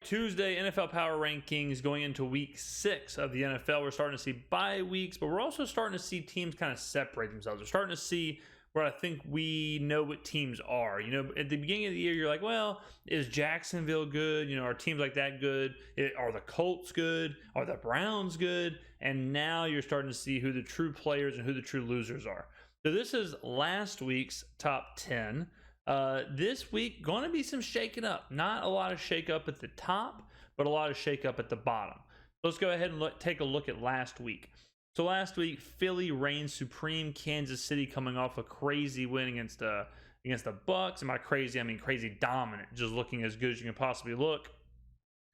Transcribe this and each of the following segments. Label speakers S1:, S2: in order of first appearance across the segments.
S1: Tuesday, NFL Power Rankings going into week 6 of the NFL. We're starting to see bye weeks, but we're also starting to see teams kind of separate themselves. We're starting to see where I think we know what teams are. You know, at the beginning of the year, you're like, well, is Jacksonville good? You know, are teams like that good? Are the Colts good? Are the Browns good? And now you're starting to see who the true players and who the true losers are. So this is last week's top 10. This week, going to be some shaking up. Not a lot of shake up at the top, but a lot of shake up at the bottom. So let's go ahead and take a look at last week. So last week, Philly reigned supreme. Kansas City coming off a crazy win against the Bucs. And by crazy, I mean crazy dominant, just looking as good as you can possibly look.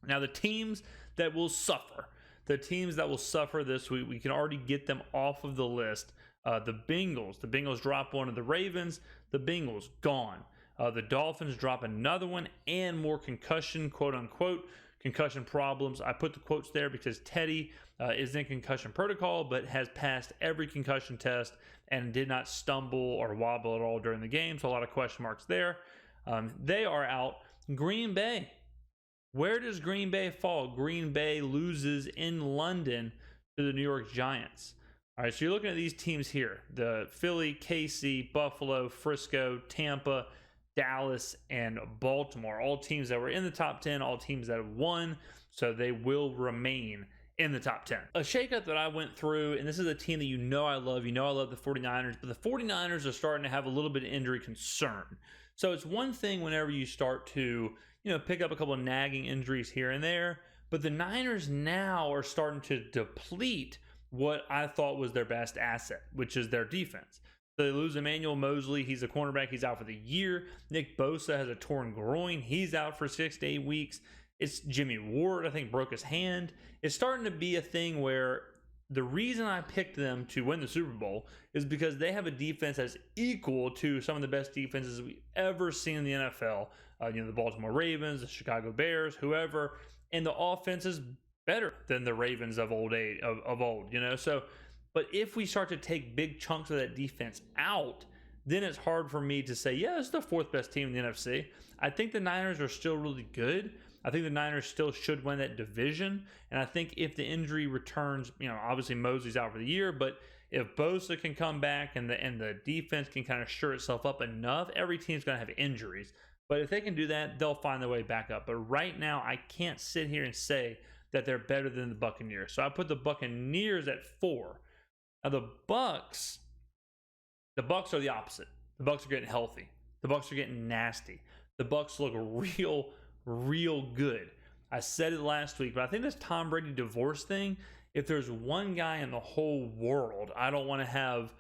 S1: Now the teams that will suffer this week, we can already get them off of the list. The Bengals drop one of the Ravens. The Bengals gone. The Dolphins drop another one, and more concussion, quote unquote, concussion problems. I put the quotes there because Teddy is in concussion protocol, but has passed every concussion test and did not stumble or wobble at all during the game. So a lot of question marks there. They are out. Green Bay. Where does Green Bay fall? Green Bay loses in London to the New York Giants. All right, so you're looking at these teams here. The Philly, KC, Buffalo, Frisco, Tampa, Dallas, and Baltimore. All teams that were in the top 10, all teams that have won, so they will remain in the top 10. A shakeup that I went through, and this is a team that you know I love. You know I love the 49ers, but the 49ers are starting to have a little bit of injury concern. So it's one thing whenever you start to, pick up a couple of nagging injuries here and there, but the Niners now are starting to deplete what I thought was their best asset, which is their defense. So they lose Emmanuel Mosley. He's a cornerback. He's out for the year. Nick Bosa has a torn groin. He's out for 6 to 8 weeks. It's Jimmy Ward, I think, broke his hand. It's starting to be a thing where the reason I picked them to win the Super Bowl is because they have a defense that's equal to some of the best defenses we've ever seen in the NFL. The Baltimore Ravens, the Chicago Bears, whoever. And the offense is better than the Ravens of old. So, but if we start to take big chunks of that defense out, then it's hard for me to say, yeah, it's the 4th best team in the NFC. I think the Niners are still really good. I think the Niners still should win that division. And I think if the injury returns, obviously Mosley's out for the year, but if Bosa can come back and the defense can kind of shore itself up enough, every team's going to have injuries. But if they can do that, they'll find their way back up. But right now, I can't sit here and say that they're better than the Buccaneers. So I put the Buccaneers at 4. Now the Bucs are the opposite. The Bucs are getting healthy. The Bucs are getting nasty. The Bucs look real good. I said it last week, but I think this Tom Brady divorce thing, if there's one guy in the whole world I don't want to have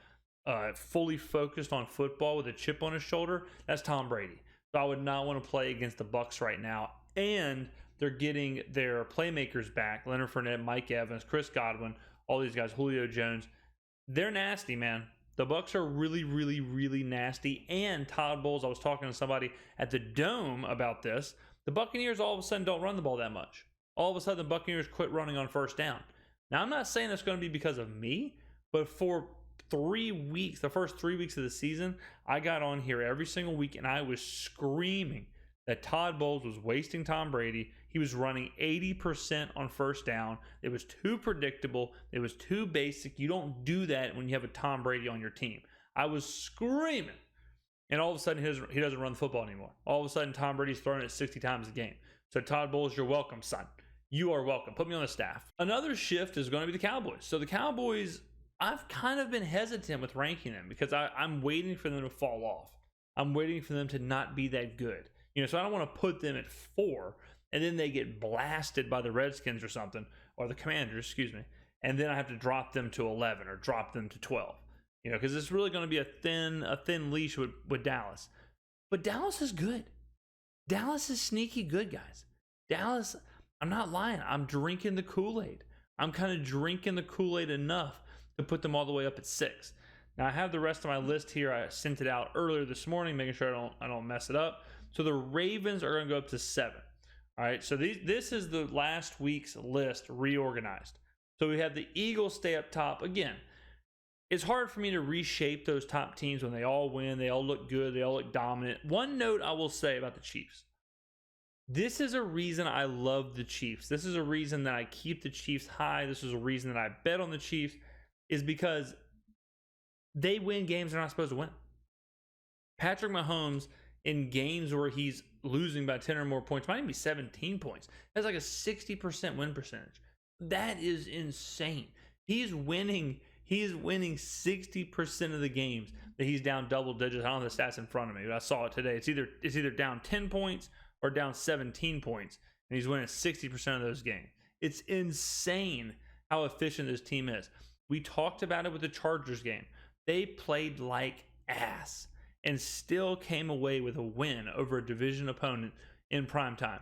S1: fully focused on football with a chip on his shoulder, that's Tom Brady. So I would not want to play against the Bucs right now. And they're getting their playmakers back. Leonard Fournette, Mike Evans, Chris Godwin, all these guys, Julio Jones. They're nasty, man. The Bucs are really nasty. And Todd Bowles, I was talking to somebody at the Dome about this. The Buccaneers all of a sudden don't run the ball that much. All of a sudden, the Buccaneers quit running on first down. Now, I'm not saying that's going to be because of me, but for 3 weeks, the first 3 weeks of the season, I got on here every single week and I was screaming that Todd Bowles was wasting Tom Brady. He was running 80% on first down. It was too predictable. It was too basic. You don't do that when you have a Tom Brady on your team. I was screaming. And all of a sudden, he doesn't run the football anymore. All of a sudden, Tom Brady's throwing it 60 times a game. So Todd Bowles, you're welcome, son. You are welcome. Put me on the staff. Another shift is going to be the Cowboys. So the Cowboys, I've kind of been hesitant with ranking them because I'm waiting for them to fall off. I'm waiting for them to not be that good. So I don't want to put them at 4 and then they get blasted by the Redskins or something, or the Commanders, excuse me, and then I have to drop them to 11 or drop them to 12. Because it's really going to be a thin leash with Dallas. But Dallas is good. Dallas is sneaky good, guys. Dallas, I'm not lying. I'm drinking the Kool-Aid. I'm kind of drinking the Kool-Aid enough to put them all the way up at 6. Now I have the rest of my list here. I sent it out earlier this morning, making sure I don't mess it up. So the Ravens are going to go up to 7. All right. So this is the last week's list reorganized. So we have the Eagles stay up top again. It's hard for me to reshape those top teams when they all win, they all look good, they all look dominant. One note I will say about the Chiefs. This is a reason I love the Chiefs. This is a reason that I keep the Chiefs high. This is a reason that I bet on the Chiefs, is because they win games they're not supposed to win. Patrick Mahomes, in games where he's losing by 10 or more points, might even be 17 points, has like a 60% win percentage. That is insane. He's winning 60% of the games that he's down double digits. I don't have the stats in front of me, but I saw it today. It's either down 10 points or down 17 points, and he's winning 60% of those games. It's insane how efficient this team is. We talked about it with the Chargers game. They played like ass and still came away with a win over a division opponent in prime time.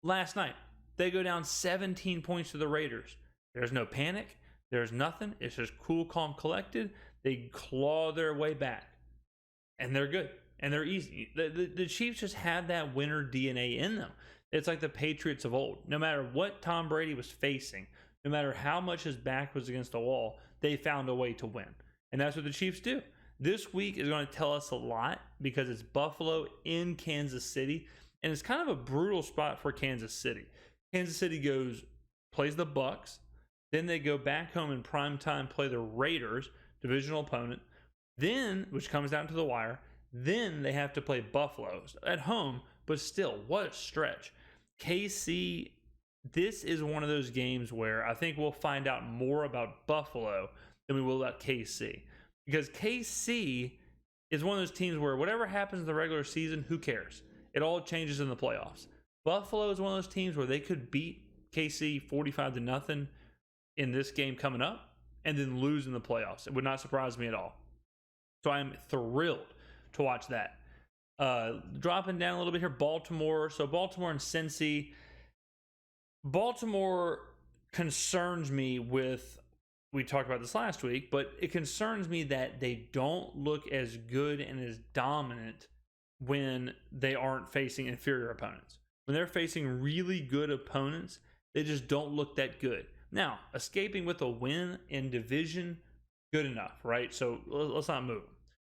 S1: Last night, they go down 17 points to the Raiders. There's no panic. There's nothing. It's just cool, calm, collected. They claw their way back, and they're good, and they're easy. The Chiefs just have that winner DNA in them. It's like the Patriots of old. No matter what Tom Brady was facing, no matter how much his back was against the wall, they found a way to win. And that's what the Chiefs do. This week is going to tell us a lot because it's Buffalo in Kansas City, and it's kind of a brutal spot for Kansas City. Kansas City plays the Bucs, then they go back home in prime time, play the Raiders, divisional opponent, then, which comes down to the wire, then they have to play Buffalo at home, but still, what a stretch. KC, this is one of those games where I think we'll find out more about Buffalo than we will about KC. Because KC is one of those teams where whatever happens in the regular season, who cares? It all changes in the playoffs. Buffalo is one of those teams where they could beat KC 45-0 in this game coming up and then lose in the playoffs. It would not surprise me at all. So I'm thrilled to watch that. Dropping down a little bit here, Baltimore. So Baltimore and Cincy. Baltimore concerns me with, we talked about this last week, but it concerns me that they don't look as good and as dominant when they aren't facing inferior opponents. When they're facing really good opponents, they just don't look that good. Now, escaping with a win in division, good enough, right? So let's not move.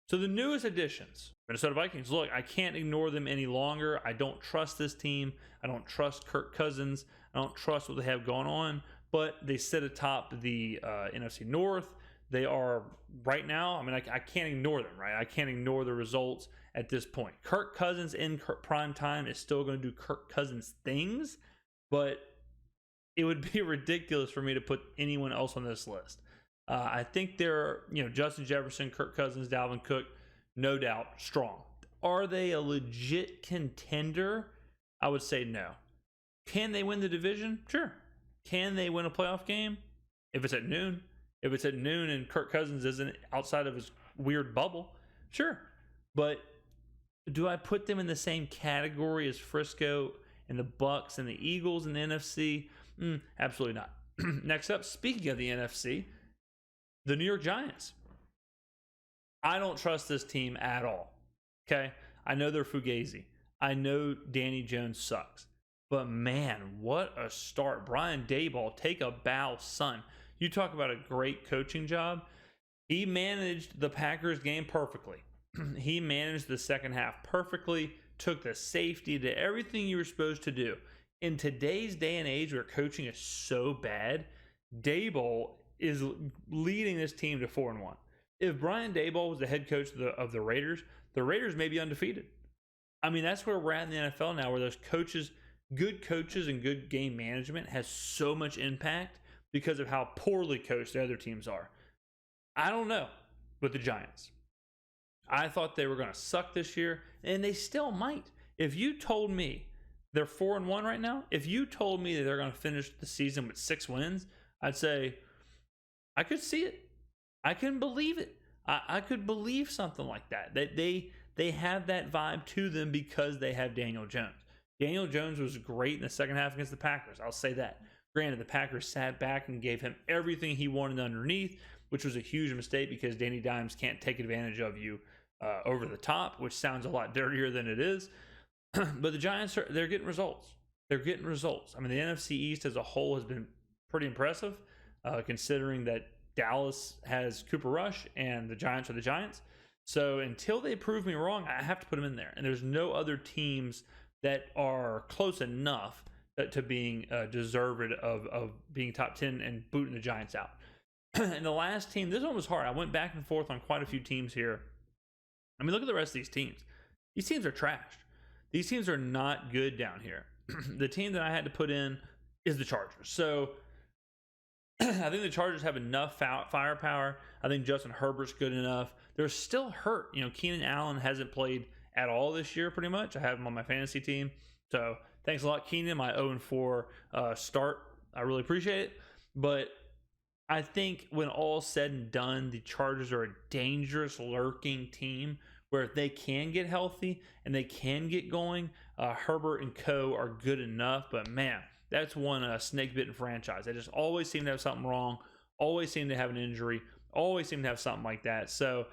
S1: So the newest additions, Minnesota Vikings. Look, I can't ignore them any longer. I don't trust this team. I don't trust Kirk Cousins. I don't trust what they have going on. But they sit atop the NFC North. They are right now, I mean, I can't ignore them, right? I can't ignore the results at this point. Kirk Cousins in prime time is still going to do Kirk Cousins things, but it would be ridiculous for me to put anyone else on this list. I think they're, Justin Jefferson, Kirk Cousins, Dalvin Cook, no doubt, strong. Are they a legit contender? I would say no. Can they win the division? Sure. Can they win a playoff game? If it's at noon. If it's at noon and Kirk Cousins isn't outside of his weird bubble, sure. But do I put them in the same category as Frisco and the Bucs and the Eagles and the NFC? Absolutely not. Next up, speaking of the NFC, the New York Giants. I don't trust this team at all. Okay? I know they're Fugazi. I know Danny Jones sucks. But man, what a start. Brian Daboll, take a bow, son. You talk about a great coaching job. He managed the Packers game perfectly. He managed the second half perfectly, took the safety to everything you were supposed to do. In today's day and age where coaching is so bad, Daboll is leading this team to 4-1. If Brian Daboll was the head coach of the Raiders may be undefeated. I mean, that's where we're at in the NFL now, where those coaches, good coaches and good game management has so much impact because of how poorly coached the other teams are. I don't know with the Giants. I thought they were going to suck this year, and they still might. If you told me they're 4-1 right now, if you told me that they're going to finish the season with 6 wins, I'd say, I could see it. I can believe it. I could believe something like that. That they have that vibe to them because they have Daniel Jones. Daniel Jones was great in the second half against the Packers. I'll say that. Granted, the Packers sat back and gave him everything he wanted underneath, which was a huge mistake because Danny Dimes can't take advantage of you over the top, which sounds a lot dirtier than it is. But the Giants, they're getting results. They're getting results. I mean, the NFC East as a whole has been pretty impressive, considering that Dallas has Cooper Rush and the Giants are the Giants. So until they prove me wrong, I have to put them in there. And there's no other teams that are close enough to being deserved of being top 10 and booting the Giants out. And the last team, this one was hard. I went back and forth on quite a few teams here. I mean, look at the rest of these teams. These teams are trashed. These teams are not good down here. The team that I had to put in is the Chargers. So I think the Chargers have enough firepower. I think Justin Herbert's good enough. They're still hurt. You know, Keenan Allen hasn't played at all this year, pretty much. I have him on my fantasy team. So thanks a lot, Keenan. My 0-4 start. I really appreciate it. But I think when all's said and done, the Chargers are a dangerous, lurking team where if they can get healthy and they can get going, Herbert and co are good enough. But man, that's one snake-bitten franchise. They just always seem to have something wrong, always seem to have an injury, always seem to have something like that. So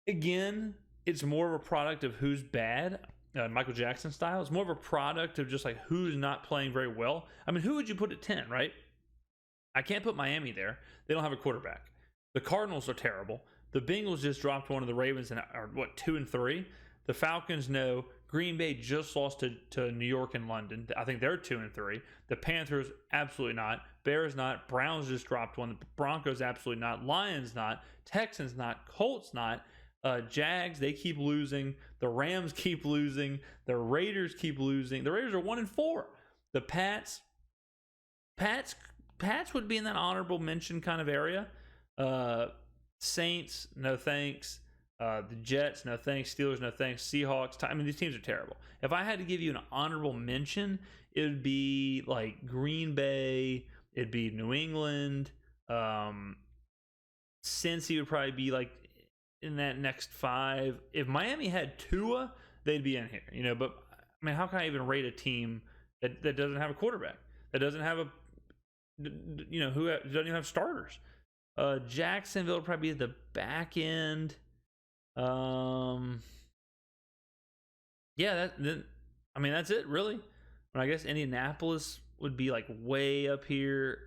S1: again, it's more of a product of who's bad, Michael Jackson style. It's more of a product of just like who's not playing very well. I mean, who would you put at 10, right? I can't put Miami there. They don't have a quarterback. The Cardinals are terrible. The Bengals just dropped one of the Ravens and are 2-3. The Falcons, no. Green Bay just lost to New York and London. I think they're 2-3. The Panthers, absolutely not. Bears, not. Browns just dropped one. The Broncos, absolutely not. Lions, not. Texans, not. Colts, not. Jags, they keep losing. The Rams keep losing. The Raiders keep losing. The Raiders are 1-4. The Pats would be in that honorable mention kind of area. Saints, no thanks. The Jets, no thanks. Steelers, no thanks. Seahawks, I mean, these teams are terrible. If I had to give you an honorable mention, it would be like Green Bay. It'd be New England. Cincy would probably be like in that next 5. If Miami had Tua, they'd be in here, you know. But I mean, how can I even rate a team that doesn't have a quarterback, that doesn't have a, you know, who doesn't even have starters? Jacksonville would probably be at the back end. Yeah, I mean, that's it really. I guess Indianapolis would be like way up here.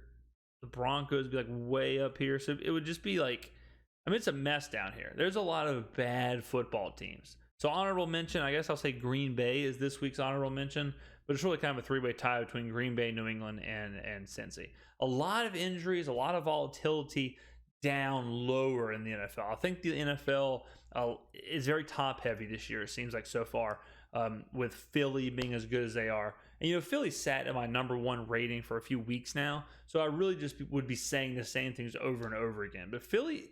S1: The Broncos would be like way up here. So it would just be like, I mean, it's a mess down here. There's a lot of bad football teams. So honorable mention, I guess I'll say Green Bay is this week's honorable mention, but it's really kind of a 3-way tie between Green Bay, New England, and Cincy. A lot of injuries, a lot of volatility down lower in the NFL. I think the NFL is very top heavy this year, it seems like so far, with Philly being as good as they are. And, you know, Philly sat at my number 1 rating for a few weeks now, so I really just would be saying the same things over and over again. But Philly's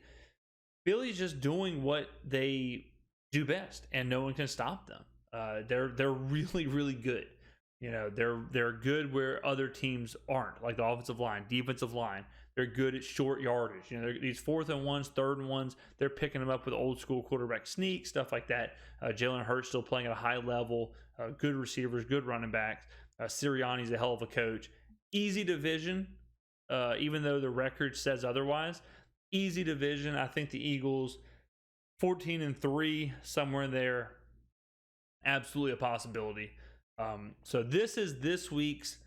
S1: just doing what they do best, and no one can stop them. They're really, really good. You know, they're good where other teams aren't, like the offensive line, defensive line. They're good at short yardage. You know, these 4th and 1s, 3rd and 1s, they're picking them up with old school quarterback sneak, stuff like that. Jalen Hurts still playing at a high level. Good receivers, good running backs. Sirianni's a hell of a coach. Easy division, even though the record says otherwise. Easy division. I think the Eagles, 14-3, somewhere in there, absolutely a possibility. So this is this week's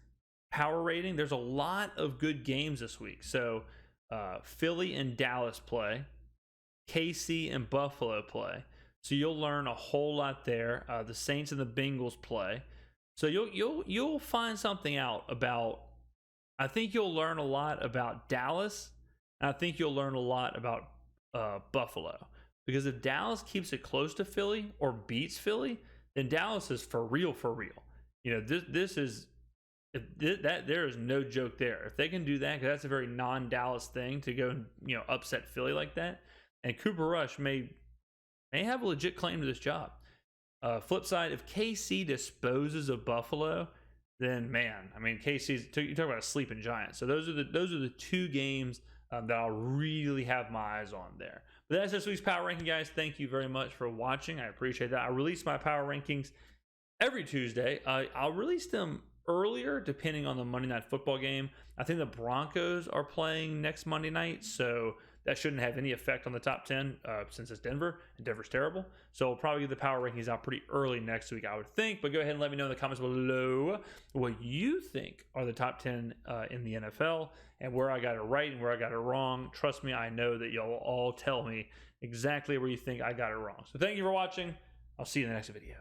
S1: power rating. There's a lot of good games this week. So Philly and Dallas play, KC and Buffalo play. So you'll learn a whole lot there. The Saints and the Bengals play. So you'll find something out about. I think you'll learn a lot about Dallas. And I think you'll learn a lot about Buffalo, because if Dallas keeps it close to Philly or beats Philly, then Dallas is for real, for real. You know, this is. That there is no joke there. If they can do that, because that's a very non-Dallas thing to go and, you know, upset Philly like that, and Cooper Rush may have a legit claim to this job. Flip side, if KC disposes of Buffalo, then man, I mean, KC's, you talk about a sleeping giant. So those are the 2 games that I'll really have my eyes on there. But that's this week's power ranking, guys. Thank you very much for watching. I appreciate that. I release my power rankings every Tuesday. I'll release them earlier depending on the Monday Night Football game. I think the Broncos are playing next Monday night, so that shouldn't have any effect on the top 10 since it's Denver, and Denver's terrible. So we'll probably get the power rankings out pretty early next week, I would think. But go ahead and let me know in the comments below what you think are the top 10 in the NFL, and where I got it right and where I got it wrong. Trust me, I know that y'all all tell me exactly where you think I got it wrong. So thank you for watching. I'll see you in the next video.